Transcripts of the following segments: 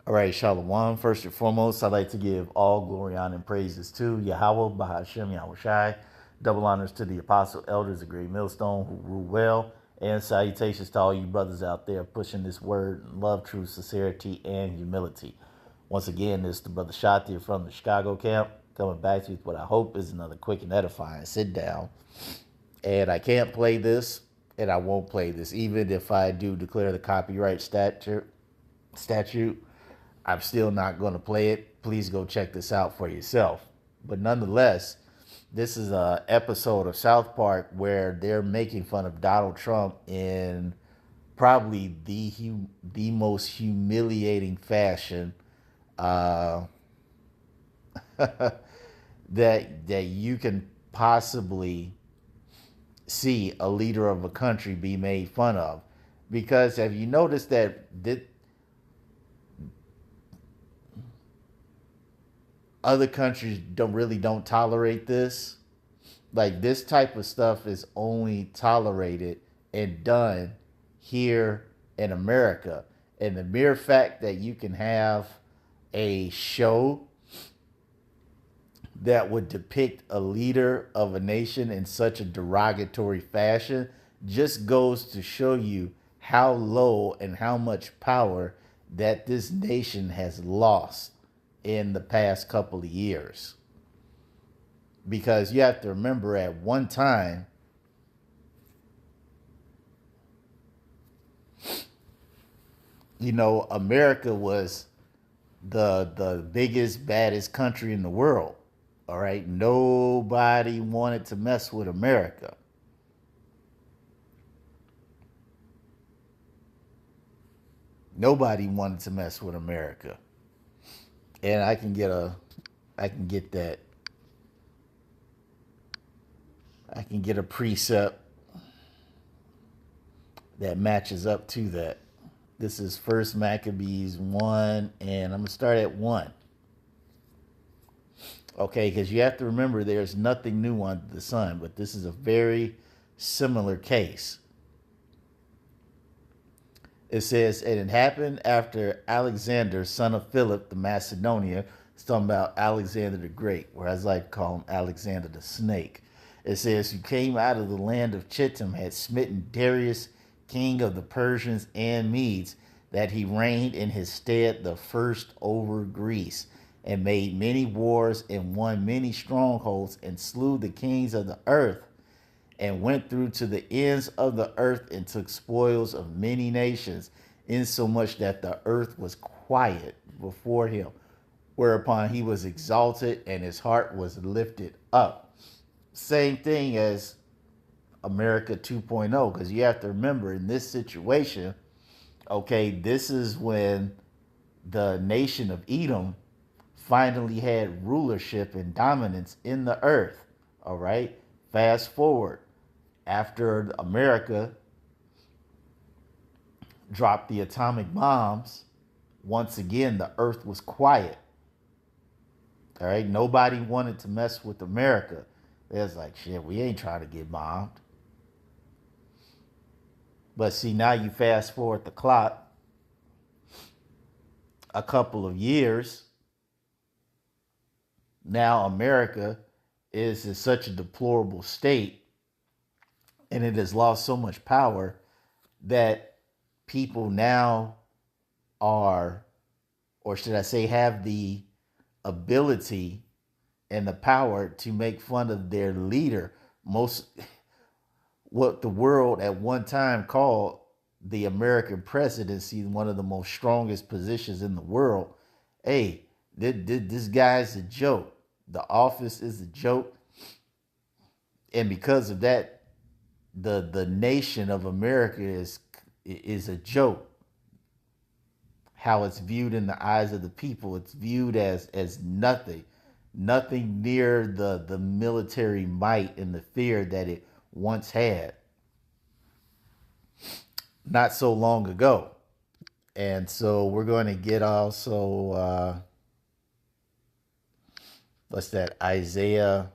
All right, Shalom. First and foremost, I'd like to give all glory, honor, and praises to Yahweh, Bahashem, Yahweh Shai. Double honors to the apostle elders of Great Millstone who rule well. And salutations to all you brothers out there pushing this word in love, truth, sincerity, and humility. Once again, this is the brother Shati from the Chicago camp, coming back to you with what I hope is another quick and edifying sit down. And I can't play this, and I won't play this, even if I do declare the copyright statute. I'm still not going to play it. Please go check this out for yourself. But nonetheless, this is an episode of South Park where they're making fun of Donald Trump in probably the most humiliating fashion uh, that you can possibly see a leader of a country be made fun of. Because have you noticed that other countries don't tolerate this? Like, this type of stuff is only tolerated and done here in America. And the mere fact that you can have a show that would depict a leader of a nation in such a derogatory fashion just goes to show you how low and how much power that this nation has lost in the past couple of years. Because you have to remember, at one time, America was the biggest, baddest country in the world. All right. Nobody wanted to mess with America. Nobody wanted to mess with America. And I can get that. I can get a precept that matches up to that. This is First Maccabees 1, and I'm going to start at 1. Okay, because you have to remember there's nothing new under the sun, but this is a very similar case. It says, and it happened after Alexander, son of Philip the Macedonian. It's talking about Alexander the Great, or as I call him, Alexander the Snake. It says, who came out of the land of Chittim, had smitten Darius, king of the Persians and Medes, that he reigned in his stead the first over Greece, and made many wars and won many strongholds, and slew the kings of the earth, and went through to the ends of the earth, and took spoils of many nations, insomuch that the earth was quiet before him. Whereupon he was exalted, and his heart was lifted up. Same thing as America 2.0, because you have to remember, in this situation, okay, this is when the nation of Edom finally had rulership and dominance in the earth. All right. Fast forward, after America dropped the atomic bombs, once again the earth was quiet. All right. Nobody wanted to mess with America. They was like, shit, we ain't trying to get bombed. But see, now you fast forward the clock a couple of years. Now America is in such a deplorable state, and it has lost so much power that people now are, or should I say, have the ability and the power to make fun of their leader. Most what the world at one time called the American presidency, one of the most strongest positions in the world. Hey, this guy's a joke. The office is a joke. And because of that, the nation of America is a joke. How it's viewed in the eyes of the people, it's viewed as nothing near the military might and the fear that it once had not so long ago. And so we're going to get also what's that, Isaiah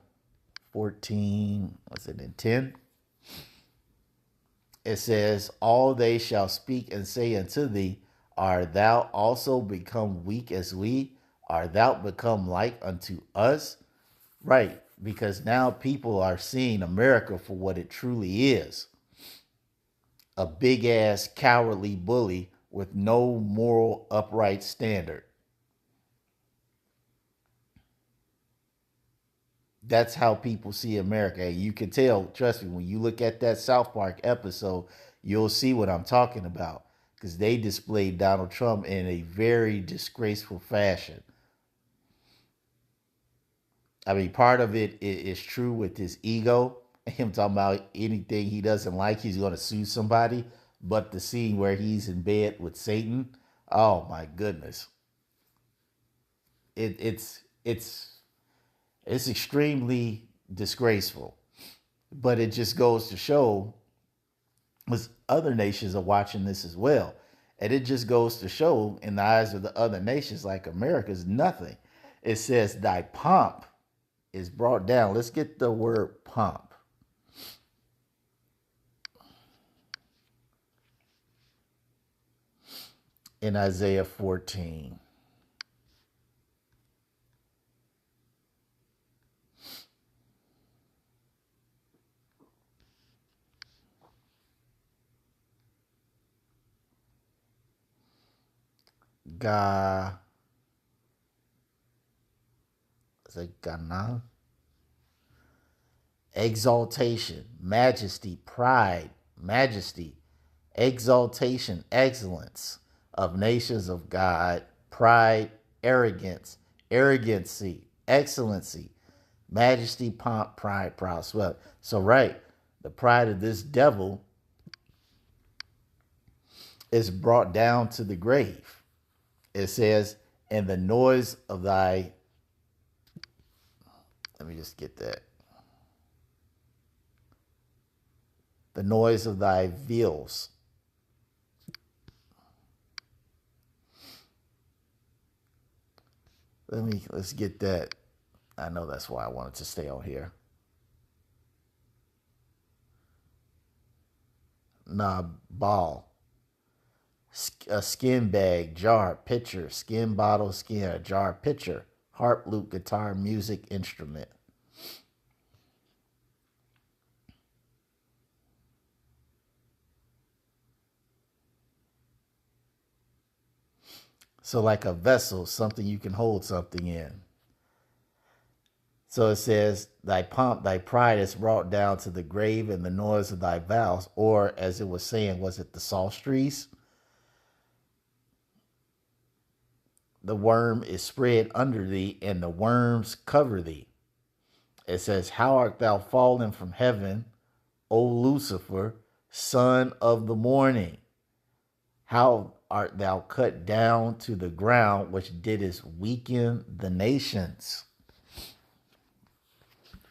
14, what's it, in 10? It says, all they shall speak and say unto thee, Art thou also become weak as we? Art thou become like unto us? Right, because now people are seeing America for what it truly is, a big ass cowardly bully with no moral upright standard. That's how people see America. And you can tell, trust me, when you look at that South Park episode, you'll see what I'm talking about. Because they displayed Donald Trump in a very disgraceful fashion. I mean, part of it is true with his ego, him talking about anything he doesn't like, he's going to sue somebody. But the scene where he's in bed with Satan, oh my goodness, it, it's extremely disgraceful. But it just goes to show, because other nations are watching this as well, and it just goes to show in the eyes of the other nations, like America's nothing. It says, "Thy pomp is brought down." Let's get the word pomp in Isaiah 14. Ga, is it Ghana? Exaltation, majesty, pride, majesty, exaltation, excellence of nations of God, pride, arrogance, arrogancy, excellency, majesty, pomp, pride, proud, swell. So, right, the pride of this devil is brought down to the grave. It says, and the noise of thy, let me just get that. The noise of thy viols. Let's get that. I know that's why I wanted to stay on here. Nah, ball. A skin bag, jar, pitcher, skin bottle, skin, a jar, pitcher, harp, lute, guitar, music, instrument. So, like a vessel, something you can hold something in. So it says, thy pomp, thy pride is brought down to the grave, and the noise of thy vows, or as it was saying, was it the psalteries? The worm is spread under thee, and the worms cover thee. It says, how art thou fallen from heaven, O Lucifer, son of the morning? How art thou cut down to the ground, which didst weaken the nations?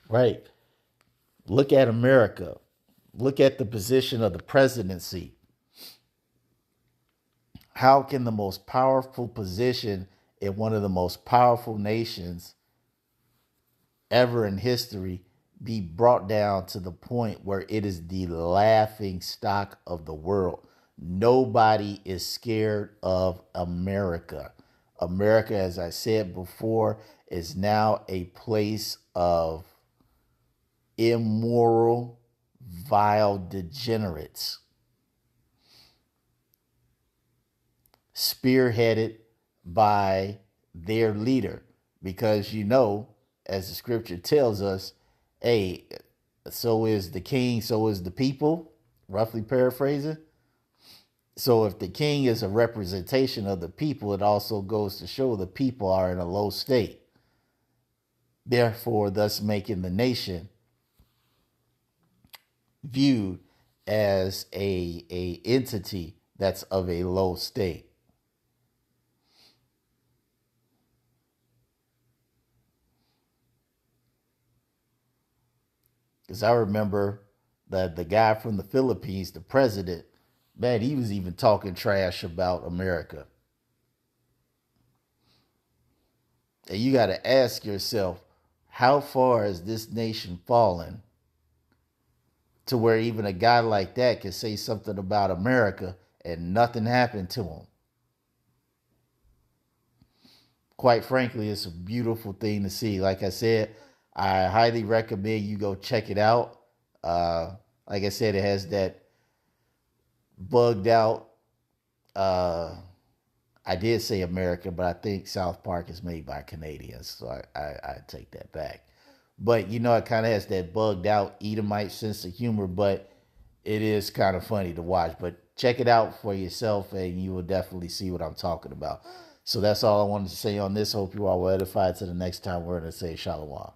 Right. Look at America. Look at the position of the presidency. How can the most powerful position in one of the most powerful nations ever in history be brought down to the point where it is the laughing stock of the world? Nobody is scared of America. America, as I said before, is now a place of immoral, vile degenerates, spearheaded by their leader. Because you know, as the scripture tells us, hey, so is the king, so is the people, roughly paraphrasing. So if the king is a representation of the people, it also goes to show the people are in a low state. Therefore, thus making the nation viewed as a entity that's of a low state. Because I remember that the guy from the Philippines, the president, man, he was even talking trash about America. And you got to ask yourself, how far has this nation fallen to where even a guy like that can say something about America and nothing happened to him? quite frankly, it's a beautiful thing to see. Like I said, I highly recommend you go check it out. Uh, like I said, it has that bugged out. Uh, I did say American, but I think South Park is made by Canadians, so I take that back. But you know, it kind of has that bugged out Edomite sense of humor, but it is kind of funny to watch. But check it out for yourself, and you will definitely see what I'm talking about. So that's all I wanted to say on this. Hope you all were edified. To the next time, we're going to say Shalom.